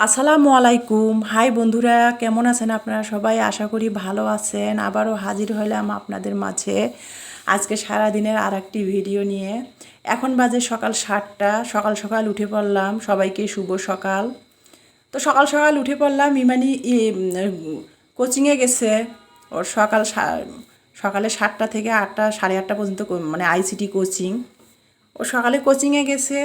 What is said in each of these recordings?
আসসালামু আলাইকুম। হাই বন্ধুরা, কেমন আছেন আপনারা সবাই? আশা করি ভালো আছেন। আবারও হাজির হলাম আপনাদের মাঝে আজকে সারাদিনের আর একটি ভিডিও নিয়ে। এখন বাজে সকাল 7টা। সকাল সকাল উঠে পড়লাম, সবাইকে শুভ সকাল। তো সকাল সকাল উঠে পড়লাম। ইমানি কোচিংয়ে গেছে। ওর সকালে 7টা থেকে 8টা, সাড়ে 8টা পর্যন্ত মানে আইসিটি কোচিং। ও সকালে কোচিংয়ে গেছে।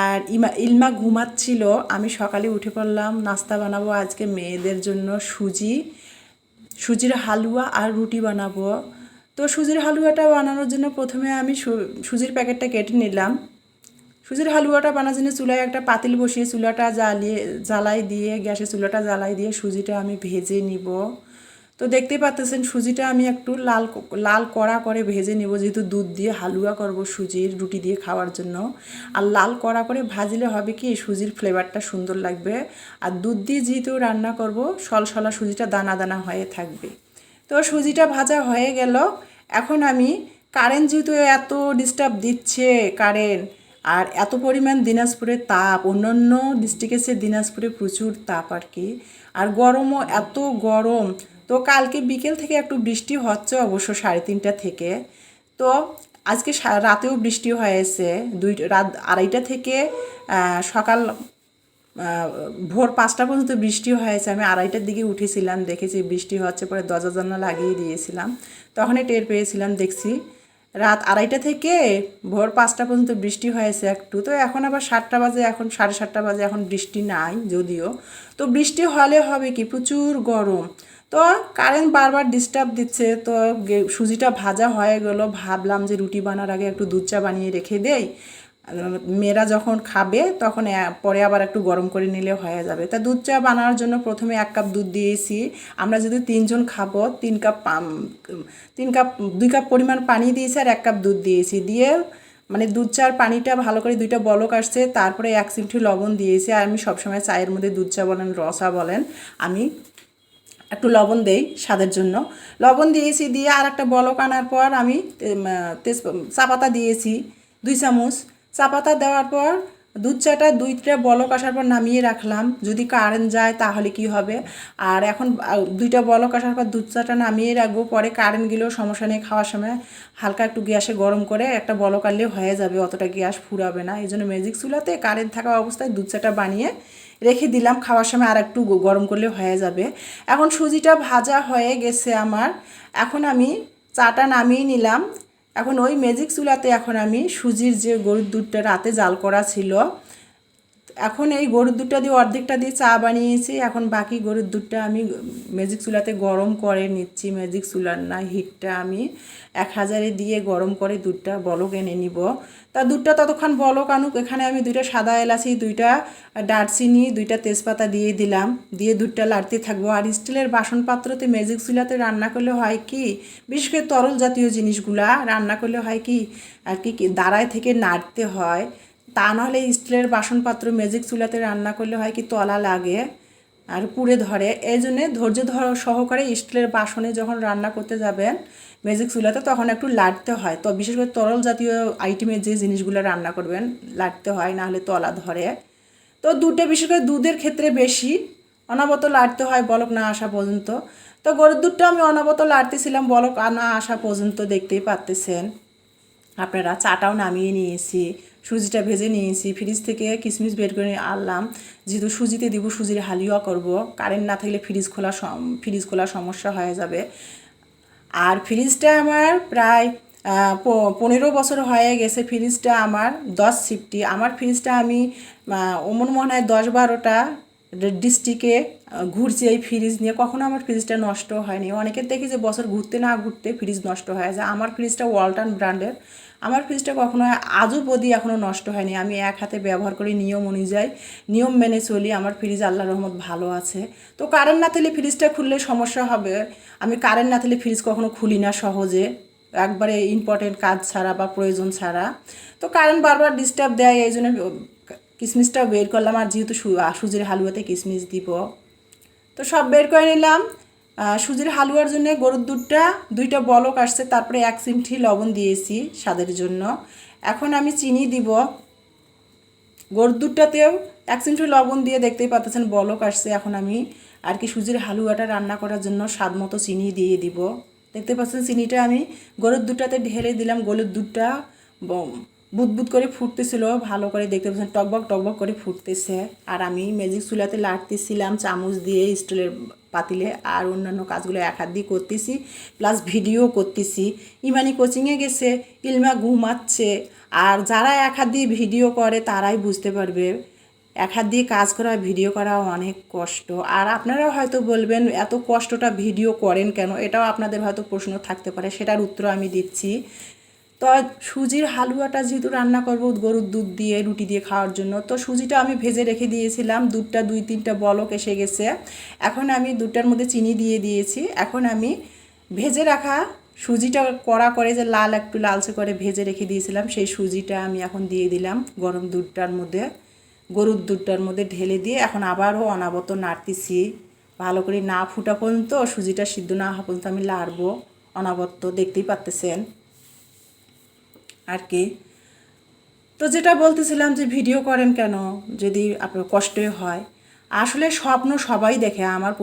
আর ইলমা ঘুমাচ্ছিল। আমি সকালে উঠে পড়লাম, নাস্তা বানাবো আজকে মেয়েদের জন্য সুজির হালুয়া আর রুটি বানাবো। তো সুজির হালুয়াটা বানানোর জন্য প্রথমে আমি সুজির প্যাকেটটা কেটে নিলাম। সুজির হালুয়াটা বানানোর জন্য চুলায় একটা পাতিল বসিয়ে চুলাটা জ্বালাই দিয়ে গ্যাসে চুলাটা জ্বালাই দিয়ে সুজিটা আমি ভেজে নিব। তো দেখতেই পাচ্ছেন সুজিটা আমি একটু লাল লাল কড়া করে ভেজে নেব, যেহেতু দুধ দিয়ে হালুয়া করব সুজির রুটি দিয়ে খাওয়ার জন্য। আর লাল কড়া করে ভাজলে হবে কি সুজির ফ্লেভারটা সুন্দর লাগবে। আর দুধ দিয়ে যেহেতু রান্না করব সলসলা সুজিটা দানা দানা হয়ে থাকবে। তো সুজিটা ভাজা হয়ে গেল। এখন আমি কারেন্ট যেহেতু এত ডিস্টার্ব দিচ্ছে কারেন্ট, আর এত পরিমাণ দিনাজপুরের তাপ, অন্যান্য ডিস্ট্রিক্টের চেয়ে দিনাজপুরে প্রচুর তাপ আর কি। আর গরমও এত গরম। তো কালকে বিকেল থেকে একটু বৃষ্টি হচ্ছে অবশ্য 3:30 থেকে। তো আজকে রাতেও বৃষ্টি হয়েছে, রাত 2:30 থেকে সকাল ভোর 5টা পর্যন্ত বৃষ্টি হয়েছে। আমি 2:30টার দিকে উঠেছিলাম, দেখেছি বৃষ্টি হচ্ছে, পরে দরজা জানলা লাগিয়ে দিয়েছিলাম, তখনই টের পেয়েছিলাম। দেখছি রাত 2:30 থেকে ভোর 5টা পর্যন্ত বৃষ্টি হয়েছে একটু। তো এখন আবার 7টা বাজে, এখন 7:30 বাজে, এখন বৃষ্টি নাই যদিও। তো বৃষ্টি হলে হবে কি প্রচুর গরম। তো কারেন্ট বারবার ডিস্টার্ব দিচ্ছে। তো সুজিটা ভাজা হয়ে গেল, ভাবলাম যে রুটি বানার আগে একটু দুধ চা বানিয়ে রেখে দেই, মেয়েরা যখন খাবে তখন পরে আবার একটু গরম করে নিলে হয়ে যাবে। তা দুধ চা বানানোর জন্য প্রথমে 1 কাপ দুধ দিয়েছি। আমরা যদি 3 জন খাবো 3 কাপ 2 কাপ পরিমাণ পানি দিয়েছি আর 1 কাপ দুধ দিয়েছি। দিয়ে মানে দুধ চার পানিটা ভালো করে 2টা বলক আসছে, তারপরে 1 চিমটি লবণ দিয়েছি। আর আমি সবসময় চায়ের মধ্যে দুধ চা বলেন রসা বলেন, আমি একটু লবণ দেই স্বাদের জন্য। লবণ দিয়েছি, দিয়ে আর একটা বলক আনার পর আমি চা পাতা দিয়েছি 2 চামচ। চা পাতা দেওয়ার পর দুধ চাটা 2টা বলক আসার পর নামিয়ে রাখলাম, যদি কারেন্ট যায় তাহলে কি হবে। আর এখন 2টা বলক আসার পর দুধ চাটা নামিয়ে রাখবো, পরে কারেন্ট গেলেও সমস্যা নেই, খাওয়ার সময় হালকা একটু গ্যাসে গরম করে একটা বলক আনলে হয়ে যাবে, অতটা গ্যাস ফুরাবে না। এই জন্য ম্যাজিক চুলাতে কারেন্ট থাকা অবস্থায় দুধ চাটা বানিয়ে রেখে দিলাম, খাওয়ার সময় আর একটু গরম করলে হয়ে যাবে। এখন সুজিটা ভাজা হয়ে গেছে আমার। এখন আমি চাটা নামিয়ে নিলাম। এখন ওই ম্যাজিক চুলাতে এখন আমি সুজির যে গরুর দুধটা রাতে জাল করা ছিল, এখন এই গরুর দুধটা দিয়ে অর্ধেকটা দিয়ে চা বানিয়েছি। এখন বাকি গরুর দুধটা আমি ম্যাজিক চুলাতে গরম করে নিচ্ছি। ম্যাজিক চুলার না হিটটা আমি 1000-এ দিয়ে গরম করে দুধটা বলক এনে নিব। তা দুধটা ততক্ষণ বলক আনুক। এখানে আমি 2টা সাদা এলাচি, 2টা দারচিনি, 2টা তেজপাতা দিয়ে দিলাম, দিয়ে দুধটা লাড়তে থাকবো। আর স্টিলের বাসন পাত্রতে ম্যাজিক চুলাতে রান্না করলে হয় কি, বিশেষ করে তরল জাতীয় জিনিসগুলা রান্না করলে হয় কি আর কি দাঁড়ায় থেকে নাড়তে হয়। তা নাহলে স্টিলের বাসনপাত্র ম্যাজিক চুলাতে রান্না করলে হয় কি তলা লাগে আর পুড়ে ধরে। এই জন্যে ধৈর্য সহকারে স্টিলের বাসনে যখন রান্না করতে যাবেন ম্যাজিক চুলাতে, তখন একটু লাড়তে হয়। তো বিশেষ করে তরল জাতীয় আইটেমের যে জিনিসগুলো রান্না করবেন লাড়তে হয়, নাহলে তলা ধরে। তো দুধটা বিশেষ করে দুধের ক্ষেত্রে বেশি অনাবত লাড়তে হয় বলক না আসা পর্যন্ত। তো গরুর দুধটা আমি অনাবত লাড়তেছিলাম বলক না আসা পর্যন্ত, দেখতেই পাচ্তেছেন আপনারা। চাটাও নামিয়ে নিয়েছি, সুজিটা ভেজে নিয়েছি, ফ্রিজ থেকে কিশমিশ বের করে আনলাম, যেহেতু সুজিতে দিব, সুজির হালুয়া করব। কারেন্ট না থাকলে ফ্রিজ খোলা সমস্যা হয়ে যাবে। আর ফ্রিজটা আমার প্রায় 15 বছর হয়ে গেছে। ফ্রিজটা আমার 10 শিফটি। আমার ফ্রিজটা আমি মনে হয় 10-12টা ডিস্ট্রিক্টে ঘুরছি এই ফ্রিজ নিয়ে, কখনো আমার ফ্রিজটা নষ্ট হয়নি। অনেকের দেখি যে বছর ঘুরতে না ঘুরতে ফ্রিজ নষ্ট হয়ে যায়। আমার ফ্রিজটা ওয়ালটন ব্র্যান্ডের। আমার ফ্রিজটা কখনো আজও অবধি এখনও নষ্ট হয়নি। আমি এক হাতে ব্যবহার করি, নিয়ম অনুযায়ী নিয়ম মেনে চলি। আমার ফ্রিজ আল্লাহর রহমত ভালো আছে। তো কারেন্ট না থাকলে ফ্রিজটা খুললে সমস্যা হবে। আমি কারেন্ট না থাকলে ফ্রিজ কখনো খুলি না সহজে, একবারে ইম্পর্টেন্ট কাজ ছাড়া বা প্রয়োজন ছাড়া। তো কারেন্ট বারবার ডিস্টার্ব দেয়, এই জন্য কিশমিশটাও বের করলাম। আর যেহেতু সুজির হালুয়াতে কিশমিশ দিব, তো সব বের করে নিলাম। সুজির হালুয়ার জন্য গরুর দুধটা 2টা বলক আসছে, তারপরে 1 চিমটি লবণ দিয়েছি স্বাদের জন্য। এখন আমি চিনি দিব। গরুর দুধটাতেও এক চিমটি লবণ দিয়ে দেখতেই পাচ্ছেন বলক আসছে। এখন আমি আর কি সুজির হালুয়াটা রান্না করার জন্য স্বাদ মতো চিনি দিয়ে দিব। দেখতে পাচ্ছেন চিনিটা আমি গরুর দুধটাতে ঢেলে দিলাম। গরুর দুধটা বুদবুদ করে ফুটতেছিল ভালো করে, দেখতে পাচ্ছেন টকবক টকবক করে ফুটতেছে। আর আমি ম্যাজিক চুলাতে লাড়তেছিলাম চামচ দিয়ে স্টিলের পাতিলে, আর অন্যান্য কাজগুলো এক হাত দিয়ে করতেছি, প্লাস ভিডিও করতেছি। ইমানি কোচিংয়ে গেছে, ইলমা ঘুমাচ্ছে। আর যারা এক হাত দিয়ে ভিডিও করে তারাই বুঝতে পারবে এক হাত দিয়ে কাজ করা ভিডিও করা অনেক কষ্ট। আর আপনারাও হয়তো বলবেন এত কষ্টটা ভিডিও করেন কেন, এটাও আপনাদের হয়তো প্রশ্ন থাকতে পারে, সেটার উত্তর আমি দিচ্ছি। তো সুজির হালুয়াটা যেহেতু রান্না করব গরুর দুধ দিয়ে রুটি দিয়ে খাওয়ার জন্য, তো সুজিটা আমি ভেজে রেখে দিয়েছিলাম। দুধটা 2-3টা বলক এসে গেছে। এখন আমি দুধটার মধ্যে চিনি দিয়ে দিয়েছি। এখন আমি ভেজে রাখা সুজিটা কড়া করে যে লাল একটু লালচে করে ভেজে রেখে দিয়েছিলাম, সেই সুজিটা আমি এখন দিয়ে দিলাম গরম দুধটার মধ্যে, গরুর দুধটার মধ্যে ঢেলে দিয়ে এখন আবারও অনাবত নাড়তেছি। ভালো করে না ফুটা পর্যন্ত, সুজিটা সিদ্ধ না হওয়া পর্যন্ত আমি লাড়বো অনাবত, দেখতেই পাচ্তেছেন আর কি। তো যেটা বলতেছিলাম যে ভিডিও করেন কেন যদি আপনার কষ্টই হয়। আসলে স্বপ্ন সবাই দেখে, আমার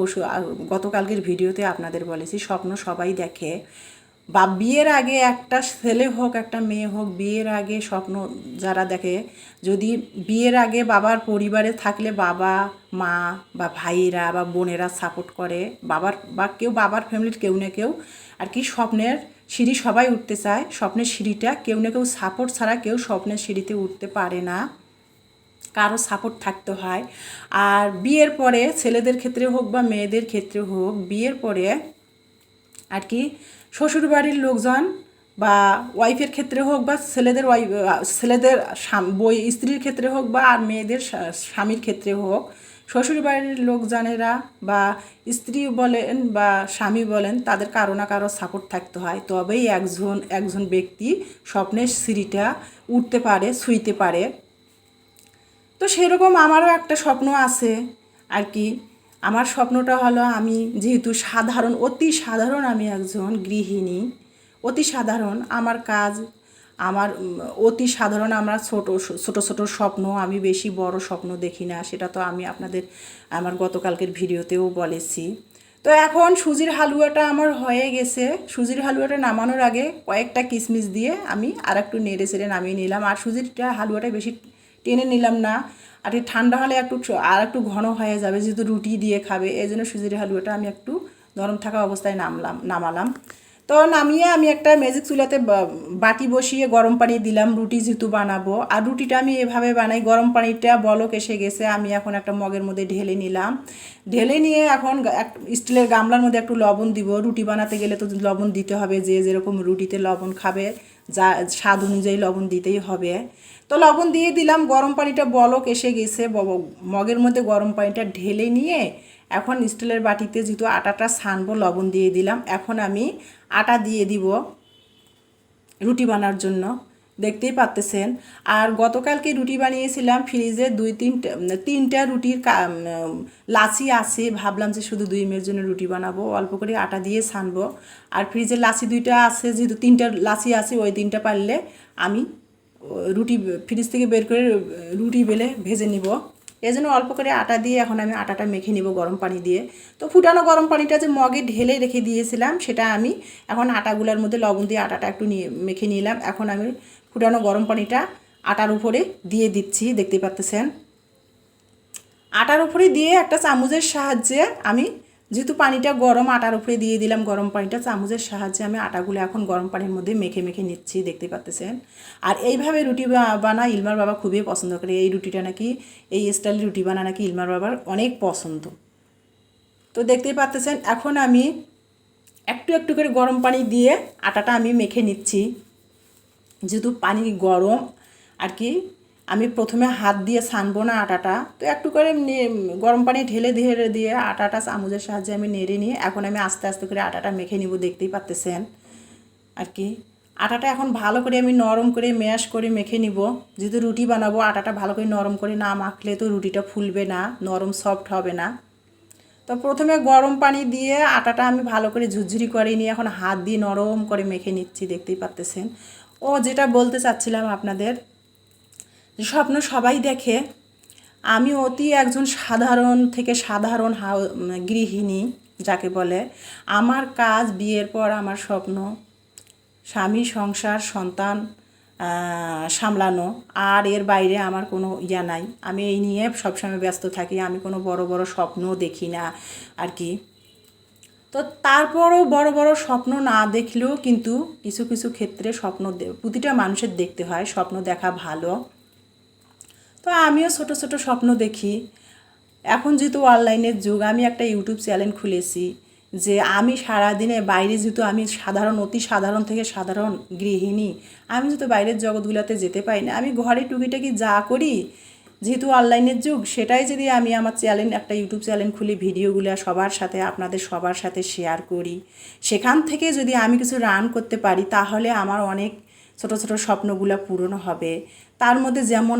গতকালকের ভিডিওতে আপনাদের বলেছি স্বপ্ন সবাই দেখে। বা বিয়ের আগে একটা ছেলে হোক একটা মেয়ে হোক, বিয়ের আগে স্বপ্ন যারা দেখে, যদি বিয়ের আগে বাবার পরিবারে থাকলে বাবা মা বা ভাইয়েরা বা বোনেরা সাপোর্ট করে, বাবার বা কেউ বাবার ফ্যামিলির কেউ না কেউ আর কি স্বপ্নের সিঁড়ি সবাই উঠতে চায়। স্বপ্নের সিঁড়িটা কেউ না কেউ সাপোর্ট ছাড়া কেউ স্বপ্নের সিঁড়িতে উঠতে পারে না, কারো সাপোর্ট থাকতে হয়। আর বিয়ের পরে ছেলেদের ক্ষেত্রে হোক বা মেয়েদের ক্ষেত্রে হোক, বিয়ের পরে আর কি শ্বশুরবাড়ির লোকজন বা ওয়াইফের ক্ষেত্রে হোক বা ছেলেদের স্ত্রীর ক্ষেত্রে হোক বা আর মেয়েদের স্বামীর ক্ষেত্রে হোক, শ্বশুরবাড়ির লোকজনেরা বা স্ত্রী বলেন বা স্বামী বলেন, তাদের কারো না কারো সাপোর্ট থাকতে হয়, তবেই একজন ব্যক্তি স্বপ্নের সিঁড়িটা উঠতে পারে, ছুঁইতে পারে। তো সেরকম আমারও একটা স্বপ্ন আছে আর কি। আমার স্বপ্নটা হলো, আমি যেহেতু সাধারণ, অতি সাধারণ, আমি একজন গৃহিণী, অতি সাধারণ আমার কাজ, আমার অতি সাধারণ। আমরা ছোট ছোট ছোট স্বপ্ন, আমি বেশি বড় স্বপ্ন দেখি না, সেটা তো আমি আপনাদের আমার গতকালকের ভিডিওতেও বলেছি। তো এখন সুজির হালুয়াটা আমার হয়ে গেছে। সুজির হালুয়াটা নামানোর আগে কয়েকটা কিশমিশ দিয়ে আমি আর একটু নেড়ে চেড়ে নামিয়ে নিলাম। আর সুজিরটা হালুয়াটা বেশি টেনে নিলাম না, আর ঠান্ডা হলে একটু ঘন হয়ে যাবে, যেহেতু রুটি দিয়ে খাবে, এই জন্য সুজির হালুয়াটা আমি একটু নরম থাকা অবস্থায় নামালাম। তো নামিয়ে আমি একটা ম্যাজিক চুলাতে বাটি বসিয়ে গরম পানি দিলাম, রুটি যেহেতু বানাবো। আর রুটিটা আমি এভাবে বানাই, গরম পানিটা বলক এসে গেছে, আমি এখন একটা মগের মধ্যে ঢেলে নিলাম। ঢেলে নিয়ে এখন স্টিলের গামলার মধ্যে একটু লবণ দিব। রুটি বানাতে গেলে তো লবণ দিতে হবে, যে যেরকম রুটিতে লবণ খাবে যা স্বাদ অনুযায়ী লবণ দিতেই হবে। তো লবণ দিয়ে দিলাম, গরম পানিটা বলক এসে গেছে, মগের মধ্যে গরম পানিটা ঢেলে নিয়ে এখন স্টিলের বাটিতে যেহেতু আটাটা ছানবো, লবণ দিয়ে দিলাম। এখন আমি আটা দিয়ে দিব রুটি বানার জন্য, দেখতেই পাচ্তেছেন। আর গতকালকে রুটি বানিয়েছিলাম, ফ্রিজে 3টা রুটির লাচি আছে, ভাবলাম যে শুধু 2 মেয়ের জন্য রুটি বানাবো, অল্প করে আটা দিয়ে ছানবো। আর ফ্রিজে লাচি 2টা আছে, যেহেতু 3টা লাচি আছে, ওই 3টা পারলে আমি রুটি ফ্রিজ থেকে বের করে রুটি বেলে ভেজে নিব। এই জন্য অল্প করে আটা দিয়ে এখন আমি আটাটা মেখে নিব গরম পানি দিয়ে। তো ফুটানো গরম পানিটা যে মগে ঢেলে রেখে দিয়েছিলাম, সেটা আমি এখন আটাগুলোর মধ্যে লবণ দিয়ে আটাটা একটু মেখে নিলাম। এখন আমি ফুটানো গরম পানিটা আটার উপরে দিয়ে দিচ্ছি, দেখতে পাচ্ছেন। আটার উপরে দিয়ে একটা চামচের সাহায্যে আমি, যেহেতু পানিটা গরম, আটার উপরে দিয়ে দিলাম গরম পানিটা, চামচের সাহায্যে আমি আটাগুলো এখন গরম পানির মধ্যে মেখে মেখে নিচ্ছি, দেখতে পাচ্ছেন। আর এইভাবে রুটি বানা ইলমার বাবা খুবই পছন্দ করে। এই রুটিটা নাকি, এই স্টাইলের রুটি বানা নাকি ইলমার বাবার অনেক পছন্দ। তো দেখতেই পাচ্ছেন, এখন আমি একটু একটু করে গরম পানি দিয়ে আটাটা আমি মেখে নিচ্ছি। যেহেতু পানি গরম আর কি, আমি প্রথমে হাত দিয়ে ছানবো না আটাটা, তো একটু করে গরম পানি ঢেলে দিয়ে আটাটা চামচের সাহায্যে আমি নেড়ে নিয়ে এখন আমি আস্তে আস্তে করে আটাটা মেখে নিব, দেখতেই পাচ্তেছেন আর কি। আটাটা এখন ভালো করে আমি নরম করে ম্যাশ করে মেখে নিব। যেহেতু রুটি বানাবো, আটাটা ভালো করে নরম করে না মাখলে তো রুটিটা ফুলবে না, নরম সফট হবে না। তো প্রথমে গরম পানি দিয়ে আটাটা আমি ভালো করে ঝুরঝুরি করে নিয়ে এখন হাত দিয়ে নরম করে মেখে নিচ্ছি, দেখতেই পাচ্তেছেন। যেটা বলতে চাচ্ছিলাম আপনাদের, স্বপ্ন সবাই দেখে। আমি অতি একজন সাধারণ থেকে সাধারণ গৃহিণী যাকে বলে। আমার কাজ বিয়ের পর আমার স্বপ্ন স্বামী, সংসার, সন্তান সামলানো, আর এর বাইরে আমার কোনো ইয়া নাই। আমি এই নিয়ে সবসময় ব্যস্ত থাকি। আমি কোনো বড় বড় স্বপ্নও দেখি না আর কি। তো তারপরও বড় বড় স্বপ্ন না দেখলেও কিন্তু কিছু কিছু ক্ষেত্রে স্বপ্ন প্রতিটা মানুষের দেখতে হয়, স্বপ্ন দেখা ভালো। তো আমিও ছোট ছোট স্বপ্ন দেখি। এখন যেহেতু অনলাইনের যুগ, আমি একটা ইউটিউব চ্যানেল খুলেছি যে আমি সারাদিনে বাইরে, যেহেতু আমি সাধারণ অতি সাধারণ থেকে সাধারণ গৃহিণী, আমি যেহেতু বাইরের জগৎগুলোতে যেতে পারি না, আমি ঘরে টুকিটাকি যা করি, যেহেতু অনলাইনের যুগ, সেটাই যদি আমি আমার চ্যানেল একটা ইউটিউব চ্যানেল খুলি, ভিডিওগুলো সবার সাথে আপনাদের সবার সাথে শেয়ার করি, সেখান থেকে যদি আমি কিছু রান করতে পারি, তাহলে আমার অনেক ছোট ছোট স্বপ্নগুলো পূরণ হবে। তার মধ্যে যেমন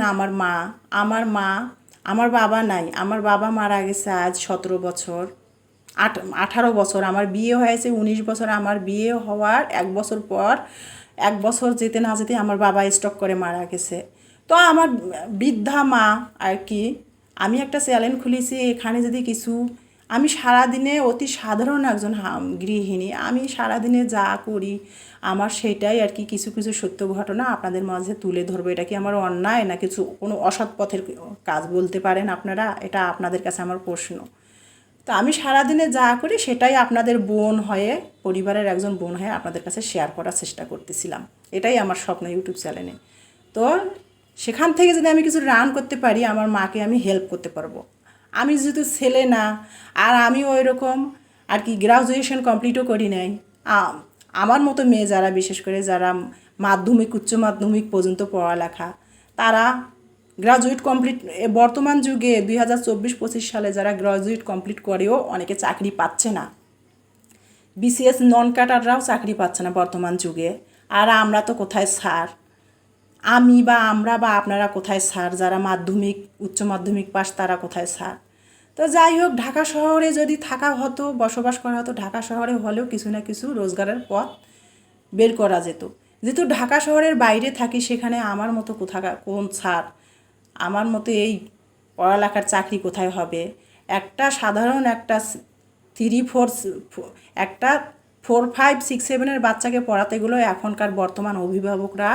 আমার বাবা নাই, আমার বাবা মারা গেছে আজ 17 বছর, 18 বছর। আমার বিয়ে হয়েছে 19 বছর। আমার বিয়ে হওয়ার 1 বছর পর, 1 বছর যেতে না যেতে আমার বাবা স্ট্রোক করে মারা গেছে। তো আমার বৃদ্ধা মা আর কি, আমি একটা চ্যানেল খুলেছি, এখানে যদি কিছু, আমি সারাদিনে অতি সাধারণ একজন গৃহিণী, আমি সারাদিনে যা করি আমার সেটাই আর কি, কিছু কিছু সত্য ঘটনা আপনাদের মাঝে তুলে ধরবো। এটা কি আমার অন্যায় না কিছু কোনো অসৎ পথের কাজ বলতে পারেন আপনারা? এটা আপনাদের কাছে আমার প্রশ্ন। তো আমি সারাদিনে যা করি সেটাই আপনাদের বোন হয়ে, পরিবারের একজন বোন হয়ে আপনাদের কাছে শেয়ার করার চেষ্টা করতেছিলাম। এটাই আমার স্বপ্ন ইউটিউব চ্যানেলে। তো সেখান থেকে যদি আমি কিছু রান করতে পারি, আমার মাকে আমি হেল্প করতে পারবো। আমি যেহেতু ছেলে না, আর আমি ওই রকম আর কি গ্রাজুয়েশন কমপ্লিটও করি নাই। আমার মতো মেয়ে যারা, বিশেষ করে যারা মাধ্যমিক উচ্চ মাধ্যমিক পর্যন্ত পড়ালেখা, তারা গ্রাজুয়েট কমপ্লিট, বর্তমান যুগে 2024-25 সালে যারা গ্রাজুয়েট কমপ্লিট করেও অনেকে চাকরি পাচ্ছে না। বিসিএস নন ক্যাডাররাও চাকরি পাচ্ছে না বর্তমান যুগে। আর আমরা তো কোথায় স্যার, আমরা বা আপনারা কোথায় স্যার, যারা মাধ্যমিক উচ্চ মাধ্যমিক পাস তারা কোথায় স্যার? তো যাই হোক, ঢাকা শহরে যদি থাকা হতো, বসবাস করা হতো, ঢাকা শহরে হলেও কিছু না কিছু রোজগারের পথ বের করা যেত। যেহেতু ঢাকা শহরের বাইরে থাকি, সেখানে আমার মতো কোন স্যার, আমার মতো এই পড়ালেখার চাকরি কোথায় হবে? একটা সাধারণ একটা 3-4, একটা 4-5-6-7 বাচ্চাকে পড়াতে গেলেও এখনকার বর্তমান অভিভাবকরা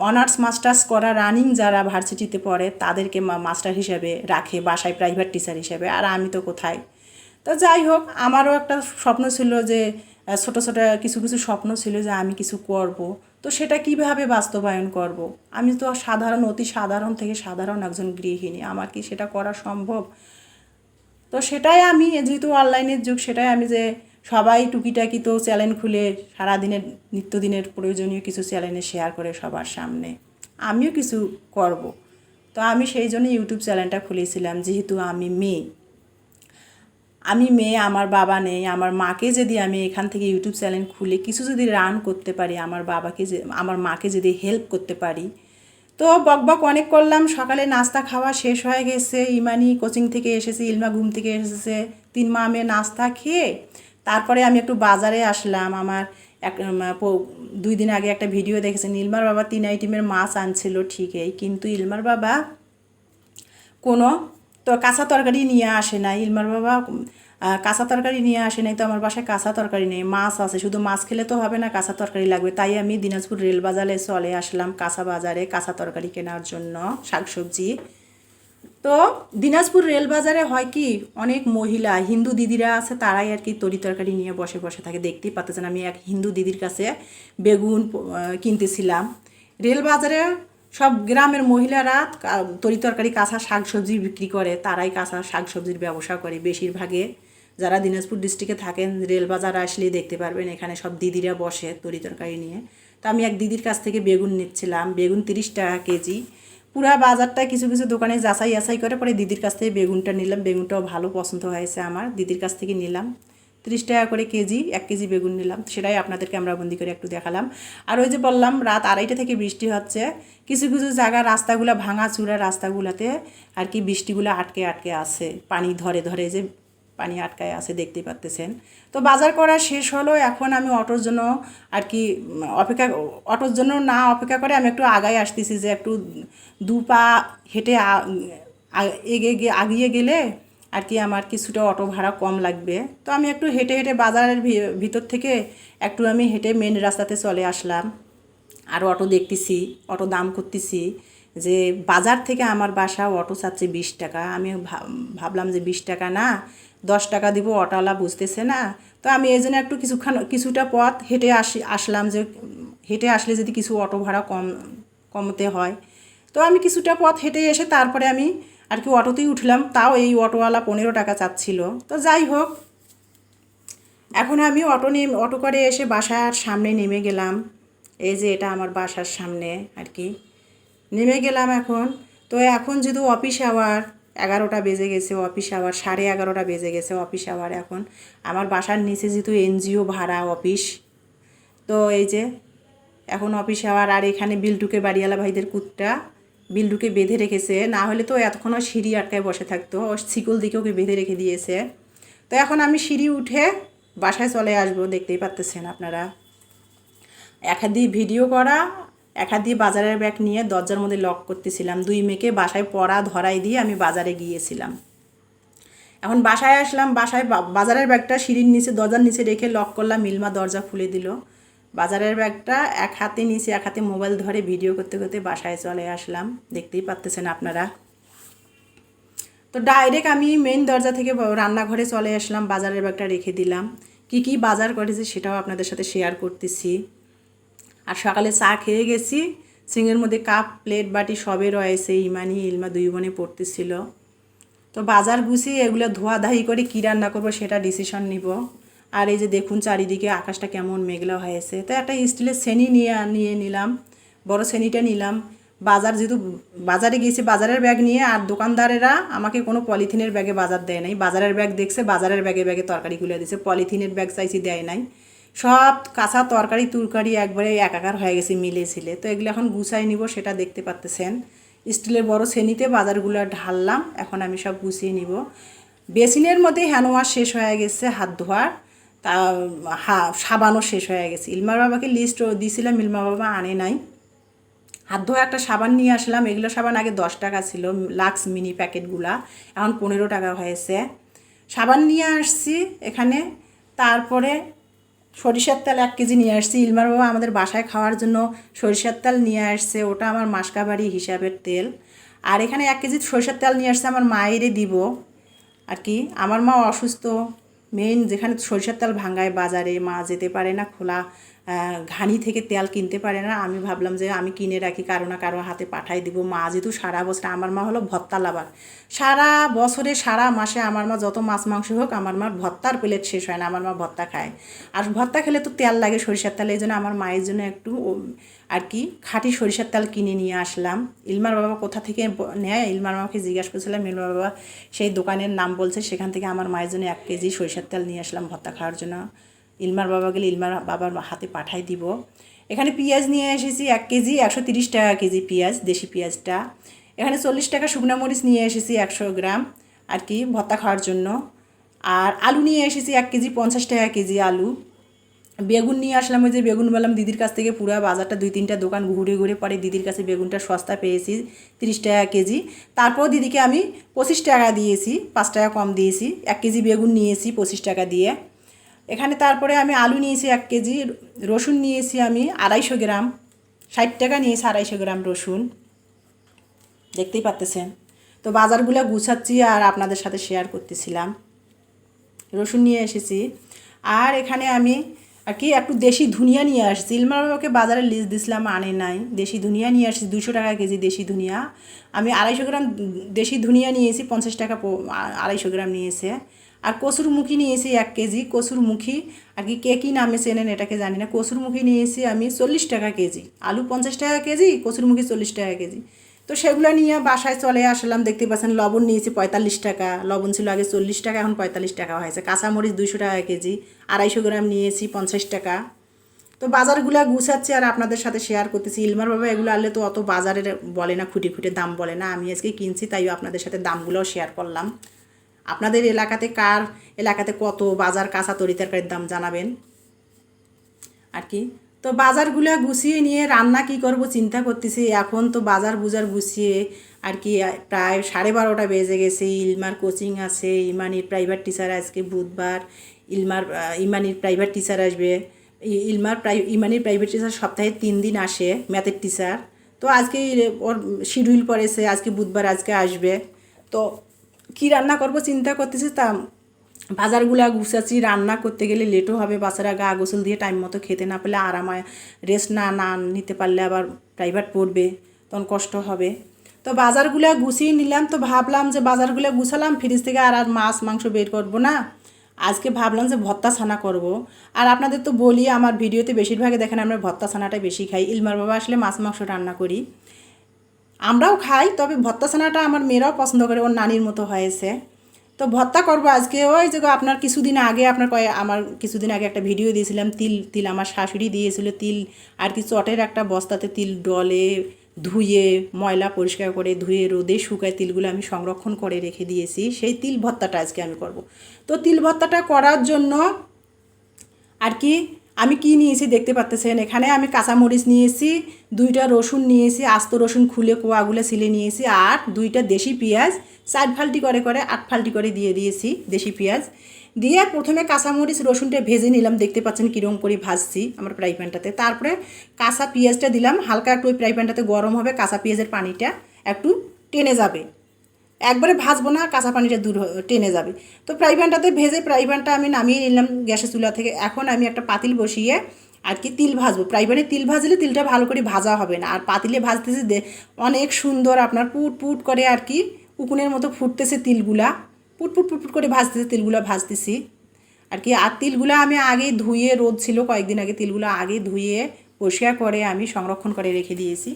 অনার্স মাস্টার্স করা রানিং যারা ভার্সিটিতে পড়ে তাদেরকে মাস্টার হিসেবে রাখে, বাসায় প্রাইভেট টিচার হিসেবে। আর আমি তো কোথায়। তো যাই হোক, আমারও একটা স্বপ্ন ছিল যে ছোটো ছোটো কিছু কিছু স্বপ্ন ছিল যে আমি কিছু করব। তো সেটা কিভাবে বাস্তবায়ন করব? আমি তো সাধারণ অতি সাধারণ থেকে সাধারণ একজন গৃহিণী, আমার কি সেটা করা সম্ভব? তো সেটাই আমি, যেহেতু অনলাইনের যুগ, সেটাই আমি যে সবাই টুকিটাকি তো চ্যানেল খুলে সারাদিনের নিত্যদিনের প্রয়োজনীয় কিছু চ্যানেলে শেয়ার করে সবার সামনে, আমিও কিছু করব। তো আমি সেই জন্য ইউটিউব চ্যানেলটা খুলেছিলাম। যেহেতু আমি মেয়ে, আমার বাবা নেই, আমার মাকে যদি আমি এখান থেকে ইউটিউব চ্যানেল খুলে কিছু যদি রান করতে পারি, আমার মাকে যদি হেল্প করতে পারি। তো বকবক অনেক করলাম। সকালে নাস্তা খাওয়া শেষ হয়ে গেছে, ইমানি কোচিং থেকে এসেছে, ইলমা ঘুম থেকে এসেছে, 3 মা মেয়ে নাস্তা খেয়ে তারপরে আমি একটু বাজারে আসলাম। আমার 2 দিন আগে একটা ভিডিও দেখেছেন, ইলমার বাবা 3 আইটেমের মাছ আনছিল ঠিকই, কিন্তু ইলমার বাবা কোনো তো কাঁচা তরকারি নিয়ে আসে নাই। ইলমার বাবা কাঁচা তরকারি নিয়ে আসে নাই। তো আমার বাসায় কাঁচা তরকারি নেই, মাছ আছে। শুধু মাছ খেলে তো হবে না, কাঁচা তরকারি লাগবে। তাই আমি দিনাজপুর রেল বাজারে চলে আসলাম কাঁচা বাজারে কাঁচা তরকারি কেনার জন্য, শাকসবজি। তো দিনাজপুর রেল বাজারে হয় কি, অনেক মহিলা হিন্দু দিদিরা আছে, তারাই আর কি তরি তরকারি নিয়ে বসে বসে থাকে। দেখতেই পাচ্ছেন, আমি এক হিন্দু দিদির কাছে বেগুন কিনতেছিলাম। রেল বাজারে সব গ্রামের মহিলারা তরি তরকারি কাঁচা শাকসবজি বিক্রি করে, তারাই কাঁচা শাকসবজির ব্যবসা করে বেশিরভাগে। যারা দিনাজপুর ডিস্ট্রিক্টে থাকেন, রেল বাজার আসলেই দেখতে পারবেন এখানে সব দিদিরা বসে তরি তরকারি নিয়ে। তো আমি এক দিদির কাছ থেকে বেগুন নিচ্ছিলাম, বেগুন 30 টাকা কেজি। পুরা বাজারটা কিছু কিছু দোকানে যাচাই করে পরে দিদির কাছ থেকে বেগুনটা নিলাম। বেগুনটাও ভালো পছন্দ হয়েছে আমার, দিদির কাছ থেকে নিলাম। 30 টাকা করে কেজি, 1 কেজি বেগুন নিলাম। সেটাই আপনাদেরকে আমরা বন্দি করে একটু দেখালাম। আর ওই যে বললাম, রাত 2:30 থেকে বৃষ্টি হচ্ছে। কিছু কিছু জায়গা রাস্তাগুলো ভাঙা চূড়া, রাস্তাগুলোতে আর কি বৃষ্টিগুলো আটকে আটকে আছে, পানি ধরে ধরে যে পানি আটকায় আছে, দেখতে পাচ্তেছেন। তো বাজার করা শেষ হলো। এখন আমি অটোর জন্য আর কি অটোর জন্য না অপেক্ষা করে আমি একটু আগায় আসতেছি, যে একটু 2 পা হেঁটে আগিয়ে গেলে আর কি আমার কিছুটা অটো ভাড়া কম লাগবে। তো আমি একটু হেঁটে হেঁটে বাজারের ভিতর থেকে একটু আমি হেঁটে মেন রাস্তাতে চলে আসলাম। আর অটো দেখতেছি, অটো দাম করতেছি যে বাজার থেকে আমার বাসা অটো চাচ্ছে 20 টাকা। আমি ভাবলাম যে 20 টাকা না, 10 টাকা দিব, অটোওয়ালা বুঝতেছে না। তো আমি এই জন্য একটু কিছুটা পথ হেঁটে আসলাম যে হেঁটে আসলে যদি কিছু অটো ভাড়া কমতে হয়। তো আমি কিছুটা পথ হেঁটে এসে তারপরে আমি আর কি অটোতেই উঠলাম। তাও এই অটোওয়ালা 15 টাকা চাচ্ছিল। তো যাই হোক, এখন আমি অটো করে এসে বাসার সামনে নেমে গেলাম। এই যে এটা আমার বাসার সামনে আর কি নেমে গেলাম এখন। তো এখন যেহেতু অফিস আওয়ার 11টা বেজে গেছে, অফিস আওয়ার 11:30 বেজে গেছে অফিস আওয়ার। এখন আমার বাসার নিচে যেহেতু এনজিও ভাড়া অফিস, তো এই যে এখন অফিস আওয়ার। আর এখানে বিল্টুকে বাড়িওয়ালা ভাইদের কুত্তা বিল্টুকে বেঁধে রেখেছে, না হলে তো এতক্ষণ সিঁড়ি আটকায় বসে থাকতো। ও শিকল দিকে ওকে বেঁধে রেখে দিয়েছে। তো এখন আমি সিঁড়ি উঠে বাসায় চলে আসবো, দেখতেই পাচ্তেছেন আপনারা। এক হাত দিয়ে ভিডিও করা, এক হাত দিয়ে বাজারের ব্যাগ নিয়ে দরজার মধ্যে লক করতেছিলাম। 2 মেয়েকে বাসায় পড়া ধরাই দিয়ে আমি বাজারে গিয়েছিলাম। এখন বাসায় আসলাম, বাসায় বাজারের ব্যাগটা সিঁড়ির নিচে দরজার নিচে রেখে লক করলাম। মিলমা দরজা খুলে দিল। বাজারের ব্যাগটা এক হাতে নিচে, এক হাতে মোবাইল ধরে ভিডিও করতে করতে বাসায় চলে আসলাম, দেখতেই পাচ্তেছেন আপনারা। তো ডাইরেক্ট আমি মেন দরজা থেকে রান্নাঘরে চলে আসলাম, বাজারের ব্যাগটা রেখে দিলাম। কি কি বাজার করেছি সেটাও আপনাদের সাথে শেয়ার করতেছি। আর সকালে চা খেয়ে গেছি, সিংয়ের মধ্যে কাপ প্লেট বাটি সবে রয়েছে। ইলমা 2 বোনে পড়তেছিল। তো বাজার গুছিয়ে এগুলো ধোয়াধাই করে কী রান্না করবো সেটা ডিসিশন নিব। আর এই যে দেখুন চারিদিকে আকাশটা কেমন মেঘলা হয়েছে। তো একটা স্টিলের ছেনি নিয়ে নিলাম, বড় ছেনিটা নিলাম। যেহেতু বাজারে গিয়েছি বাজারের ব্যাগ নিয়ে, আর দোকানদারেরা আমাকে কোনো পলিথিনের ব্যাগে বাজার দেয় নাই। বাজারের ব্যাগ দেখছে, বাজারের ব্যাগে তরকারিগুলো দিয়েছে, পলিথিনের ব্যাগ চাইছি দেয় নাই। সব কাঁচা তরকারি একবারে একাকার হয়ে গেছে মিলেছিলে। তো এগুলো এখন গুছাই নিব, সেটা দেখতে পাচ্তেছেন। স্টিলের বড় ছেনিতে বাজারগুলো ঢাললাম, এখন আমি সব গুছিয়ে নিব। বেসিনের মধ্যে হ্যান্ড ওয়াশ শেষ হয়ে গেছে, হাত ধোয়ার তা সাবানও শেষ হয়ে গেছে। ইলমার বাবাকে লিস্ট দিয়েছিলাম, ইলমার বাবা আনে নাই। হাত ধোয়া একটা সাবান নিয়ে আসলাম। এগুলো সাবান আগে 10 টাকা ছিল, লাক্স মিনি প্যাকেটগুলা, এখন 15 টাকা হয়েছে। সাবান নিয়ে আসছি এখানে। তারপরে সরিষার তেল 1 কেজি নিয়ে আসছি। ইলমার বাবা আমাদের বাসায় খাওয়ার জন্য সরিষার তেল নিয়ে আসছে, ওটা আমার মাসকাবাড়ি হিসাবের তেল। আর এখানে 1 কেজি সরিষার তেল নিয়ে আসছে আমার মায়েরে দিব আর কি। আমার মা অসুস্থ, মেন যেখানে সরিষার তেল ভাঙায় বাজারে, মা যেতে পারে না, খোলা ঘানি থেকে তেল কিনতে পারে না। আমি ভাবলাম যে আমি কিনে রাখি, কারো না কারো হাতে পাঠাই দিব। মা যেহেতু সারা বছর, আমার মা হলো ভর্তা লাভার, সারা বছরে সারা মাসে আমার মা যত মাছ মাংস হোক, আমার মার ভর্তার প্লেট শেষ হয় না, আমার মা ভর্তা খায়। আর ভর্তা খেলে তো তেল লাগে, সরিষার তেল। এই জন্য আমার মায়ের জন্য একটু আর কি খাঁটি সরিষার তেল কিনে নিয়ে আসলাম। ইলমার বাবা কোথা থেকে নেয়, ইলমার বাবাকে জিজ্ঞাসা করছিলাম, ইলমার বাবা সেই দোকানের নাম বলছে, সেখান থেকে আমার মায়ের জন্য 1 কেজি সরিষার তেল নিয়ে আসলাম ভর্তা খাওয়ার জন্য। ইলমার বাবা গেলে ইলমার বাবার হাতে পাঠাই দিব। এখানে পেঁয়াজ নিয়ে এসেছি 1 কেজি, 130 টাকা কেজি পেঁয়াজ, দেশি পেঁয়াজটা। এখানে 40 টাকা শুকনো মরিচ নিয়ে এসেছি 100 গ্রাম আর কি ভর্তা খাওয়ার জন্য। আর আলু নিয়ে এসেছি 1 কেজি, 50 টাকা কেজি আলু। বেগুন নিয়ে আসলাম, ওই যে বেগুন বললাম দিদির কাছ থেকে পুরো বাজারটা 2-3টা দোকান ঘুরে ঘুরে পরে দিদির কাছে বেগুনটা সস্তা পেয়েছি, 30 টাকা কেজি। তারপর দিদিকে আমি 25 টাকা দিয়েছি, 5 টাকা কম দিয়েছি। 1 কেজি বেগুন নিয়েছি 25 টাকা দিয়ে। এখানে তারপরে আমি আলু নিয়েছি 1 কেজি, রসুন নিয়েছি আমি 250 গ্রাম, 60 টাকা নিয়েছি 250 গ্রাম রসুন, দেখতেই পাচ্তেছেন। তো বাজারগুলো গুছাচ্ছি আর আপনাদের সাথে শেয়ার করতেছিলাম। রসুন নিয়ে এসেছি। আর এখানে আমি আর কি একটু দেশি ধনিয়া নিয়ে আসছি। ইলমার বাবাকে বাজারে লিস্ট দিছিলাম, আনে নাই। দেশি ধনিয়া নিয়ে আসছি 200 টাকা কেজি দেশি ধনিয়া। আমি 250 গ্রাম দেশি ধনিয়া নিয়েছি, 50 টাকা 250 গ্রাম নিয়েছে। আর কসুরমুখী নিয়েছি 1 কেজি, কসুরমুখী আর কি কে কী নামে চেনেন এটাকে জানি না। কসুরমুখী নিয়েছি আমি 40 টাকা কেজি, আলু 50 টাকা কেজি, কসুরমুখী 40 টাকা কেজি। তো সেগুলো নিয়ে বাসায় চলে আসলাম। দেখতে পাচ্ছেন লবণ নিয়েছি 45 টাকা, লবণ ছিল আগে 40 টাকা, এখন 45 টাকা হয়েছে। কাঁচামরিচ 200 টাকা কেজি, 250 গ্রাম নিয়েছি 50 টাকা। তো বাজারগুলো গুছাচ্ছি আর আপনাদের সাথে শেয়ার করতেছি। ইলমার বাবা এগুলো আনলে তো অত বাজারের বলে না, খুঁটে খুঁটে দাম বলে না। আমি আজকে কিনছি, তাই আপনাদের সাথে দামগুলোও শেয়ার করলাম। আপনাদের এলাকাতে কার এলাকাতে কত বাজার কাঁচা তরি তরকারির দাম জানাবেন আর কি। তো তো বাজারগুলো গুছিয়ে নিয়ে রান্না কি করব চিন্তা করতেছি। এখন তো বাজার বুজার গুছিয়ে আর কি প্রায় 12:30 বেজে গেছে। ইলমার কোচিং আছে, ইমানির প্রাইভেট টিচার আজকে বুধবার, ইমানির প্রাইভেট টিচার আসবে। ইমানির প্রাইভেট টিচার সপ্তাহে 3 দিন আসে, ম্যাথের টিচার। তো আজকে ওর শিডিউল পড়েছে, আজকে বুধবার, আজকে আসবে। তো কি রান্না করব চিন্তা করতেছি। তা বাজারগুলো গুছাচ্ছি, রান্না করতে গেলে লেটও হবে, বাচ্চারা গা গোসল দিয়ে টাইম মতো খেতে না পেলে, আরামায় রেস্ট না নিতে পারলে আবার প্রাইভেট পড়বে, তখন কষ্ট হবে। তো বাজারগুলো গুছিয়ে নিলাম। তো ভাবলাম যে বাজারগুলো গুছালাম, ফ্রিজ থেকে আর মাছ মাংস বের করব না, আজকে ভাবলাম যে ভর্তা ছানা করব। আর আপনাদের তো বলি, আমার ভিডিওতে বেশিরভাগে দেখেন আমরা ভর্তা ছানাটা বেশি খাই। ইলমার বাবা আসলে মাছ মাংস রান্না করি, আমরাও খাই, তবে ভর্তা ছানাটা আমার মেয়েরাও পছন্দ করে, ওর নানির মতো হয়েছে। তো ভর্তা করব আজকে। ওই যে আপনার কিছুদিন আগে আমার কিছুদিন আগে একটা ভিডিও দিয়েছিলাম, তিল আমার শাশুড়ি দিয়েছিল, তিল আর কি চটের একটা বস্তাতে তিল ডলে ধুয়ে ময়লা পরিষ্কার করে ধুয়ে রোদে শুকায় তিলগুলো আমি সংরক্ষণ করে রেখে দিয়েছি, সেই তিল ভর্তাটা আজকে আমি করব। তো তিল ভর্তাটা করার জন্য আর কি আমি কি নিয়েছি দেখতে পাচ্ছেন। এখানে আমি কাঁচামরিচ নিয়েছি, 2টা রসুন নিয়েছি, আস্ত রসুন খুলে কোয়াগুলো ছিলে নিয়েছি, আর 2টা দেশি পেঁয়াজ 4 ফাল্টি করে 8 ফাল্টি করে দিয়ে দিয়েছি দেশি পেঁয়াজ দিয়ে। প্রথমে কাঁচামরিচ রসুনটা ভেজে নিলাম, দেখতে পাচ্ছেন কীরকম করে ভাজছি আমার ফ্রাই প্যানটাতে। তারপরে কাঁচা পেঁয়াজটা দিলাম, হালকা একটু ওই ফ্রাই প্যানটাতে গরম হবে, কাঁচা পেঁয়াজের পানিটা একটু টেনে যাবে, একবারে ভাজবো না, কাঁচা পানিটা টেনে যাবে। তো ফ্রাই প্যানটাতে ভেজে ফ্রাই প্যানটা আমি নামিয়ে নিলাম গ্যাসের চুলা থেকে। এখন আমি একটা পাতিল বসিয়ে আর কি তিল ভাজবো। ফ্রাই প্যানে তিল ভাজলে তিলটা ভালো করে ভাজা হবে না, আর পাতিলে ভাজতেছে অনেক সুন্দর আপনার পুট পুট করে আর কি উকুনের মতো ফুটতেছে তিলগুলা, পুট পুট পুট পুট করে ভাজতেছে তিলগুলা, ভাজতেছি আর কি। আর তিলগুলা আমি আগেই ধুয়ে, রোদ ছিল কয়েকদিন আগে, তিলগুলো আগে ধুয়ে পরিষ্কার করে আমি সংরক্ষণ করে রেখে দিয়েছি।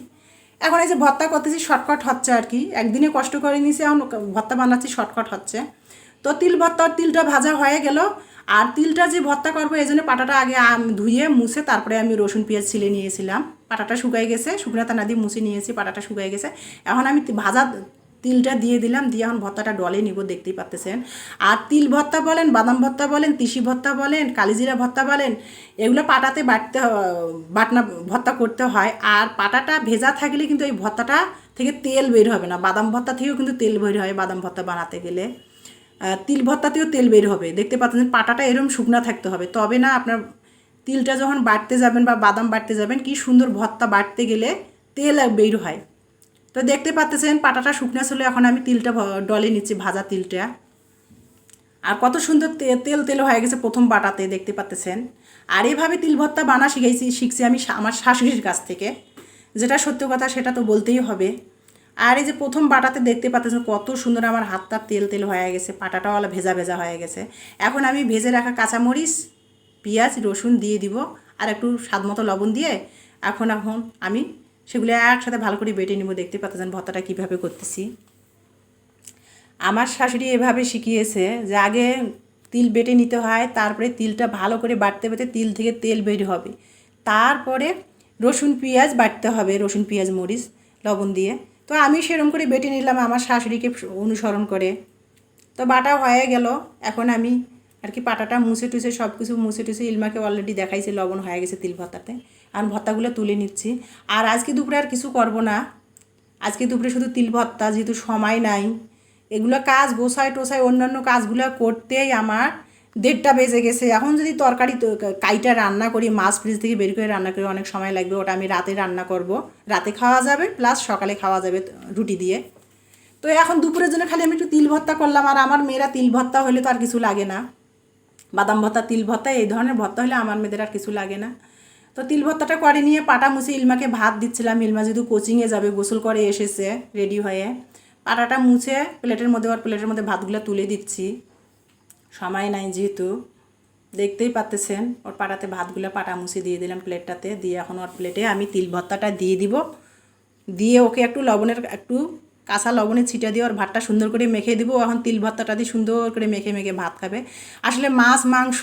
এখন এই যে ভর্তা করতেছি, শর্টকাট হচ্ছে আর কি, একদিনে কষ্ট করে নিয়েছি, এখন ভর্তা বানাচ্ছি, শর্টকাট হচ্ছে। তো তিল ভর্তা, তিলটা ভাজা হয়ে গেল। আর তিলটা যে ভর্তা করবো এই জন্য পাটাটা আগে ধুয়ে মুছে তারপরে আমি রসুন পেঁয়াজ ছিলে নিয়েছিলাম। পাটাটা শুকাই গেছে, শুকনো তানা দিয়ে মুছে নিয়েছি, পাটাটা শুকাই গেছে। এখন আমি ভাজা তিলটা দিয়ে দিলাম, দিয়ে এখন ভর্তাটা ডলে নিব, দেখতেই পাচ্ছেন। আর তিল ভর্তা বলেন, বাদাম ভর্তা বলেন, তিসি ভর্তা বলেন, কালিজিরা ভর্তা বলেন, এগুলো পাটাতে বাটনা ভর্তা করতে হয়। আর পাটাটা ভেজা থাকলে কিন্তু এই ভর্তাটা থেকে তেল বের হবে না। বাদাম ভর্তা থেকেও কিন্তু তেল বের হয় বাদাম ভর্তা বানাতে গেলে, তিল ভর্তাতেও তেল বের হবে। দেখতে পাচ্ছেন পাটাটা এরকম শুকনা থাকতে হবে, তবে না আপনার তিলটা যখন বাটতে যাবেন বা বাদাম বাটতে যাবেন, কি সুন্দর ভর্তা বাটতে গেলে তেল বের হয়। তো দেখতে পাচ্ছেন পাটাটা শুকনো ছিল, এখন আমি তিলটা ডলে নিচ্ছি, ভাজা তিলটা। আর কত সুন্দর তেল তেল হয়ে গেছে প্রথম বাটাতে, দেখতে পাচ্ছেন। আর এইভাবে তিল ভর্তা বানা শিখছি আমি আমার শাশুড়ির কাছ থেকে, যেটা সত্য কথা সেটা তো বলতেই হবে। আর এই যে প্রথম বাটাতে দেখতে পাচ্ছেন কত সুন্দর আমার হাতটা তেল তেল হয়ে গেছে, পাটাটাও ভেজা ভেজা হয়ে গেছে। এখন আমি ভেজে রাখা কাঁচামরিচ, পেঁয়াজ, রসুন দিয়ে দিব, আর একটু স্বাদ মতো লবণ দিয়ে এখন আমি সেগুলো একসাথে ভালো করে বেটে নিব। দেখতে পাচ্ছেন ভর্তাটা কীভাবে করতেছি। আমার শাশুড়ি এভাবে শিখিয়েছে যে আগে তিল বেটে নিতে হয়, তারপরে তিলটা ভালো করে বাটতে বাটতে তিল থেকে তেল বের হবে, তারপরে রসুন পেঁয়াজ বাটতে হবে, রসুন পেঁয়াজ মরিচ লবণ দিয়ে। তো আমি সেরকম করে বেটে নিলাম আমার শাশুড়িকে অনুসরণ করে। তো বাটা হয়ে গেল, এখন আমি আর কি পাটাটা মুছে টুছে সব কিছু মুছে টুছে ইলমাকে অলরেডি দেখাইছে লবণ হয়ে গেছে তিল ভর্তাতে। আর ভর্তাগুলো তুলে নিচ্ছি। আর আজকে দুপুরে আর কিছু করব না, আজকে দুপুরে শুধু তিল ভর্তা, যেহেতু সময় নাই। এগুলো কাজ গোছায় টোছায় অন্যান্য কাজগুলো করতেই আমার 1:30 বেজে গেছে। এখন যদি তরকারি কাইটা রান্না করি, মাছ ফ্রিজ থেকে বের করে রান্না করি, অনেক সময় লাগবে। ওটা আমি রাতে রান্না করব, রাতে খাওয়া যাবে, প্লাস সকালে খাওয়া যাবে রুটি দিয়ে। তো এখন দুপুরের জন্য খালি আমি একটু তিল ভর্তা করলাম। আর আমার মেয়েরা তিল ভর্তা হলে তো আর কিছু লাগে না, বাদাম ভর্তা, তিল ভর্তা, এই ধরনের ভর্তা হলে আমার মেয়েদের আর কিছু লাগে না। তো তিল ভর্তাটা করে নিয়ে পাটা মুছে ইলমাকে ভাত দিচ্ছিলাম। ইলমা যেহেতু কোচিংয়ে যাবে, গোসল করে এসেছে রেডি হয়ে, পাটাটা মুছে প্লেটের মধ্যে ভাতগুলো তুলে দিচ্ছি, সময় নাই যেহেতু। দেখতেই পাচ্ছেন ওর পাটাতে ভাতগুলো পাটা মুছে দিয়ে দিলাম প্লেটটাতে, দিয়ে এখন ওর প্লেটে আমি তিল ভর্তাটা দিয়ে দিব, দিয়ে ওকে একটু কাঁচা লবণের ছিটা দিয়ে ওর ভাতটা সুন্দর করে মেখে দিব। এখন তিল ভর্তাটা দিয়ে সুন্দর করে মেখে মেখে ভাত খাবে। আসলে মাছ মাংস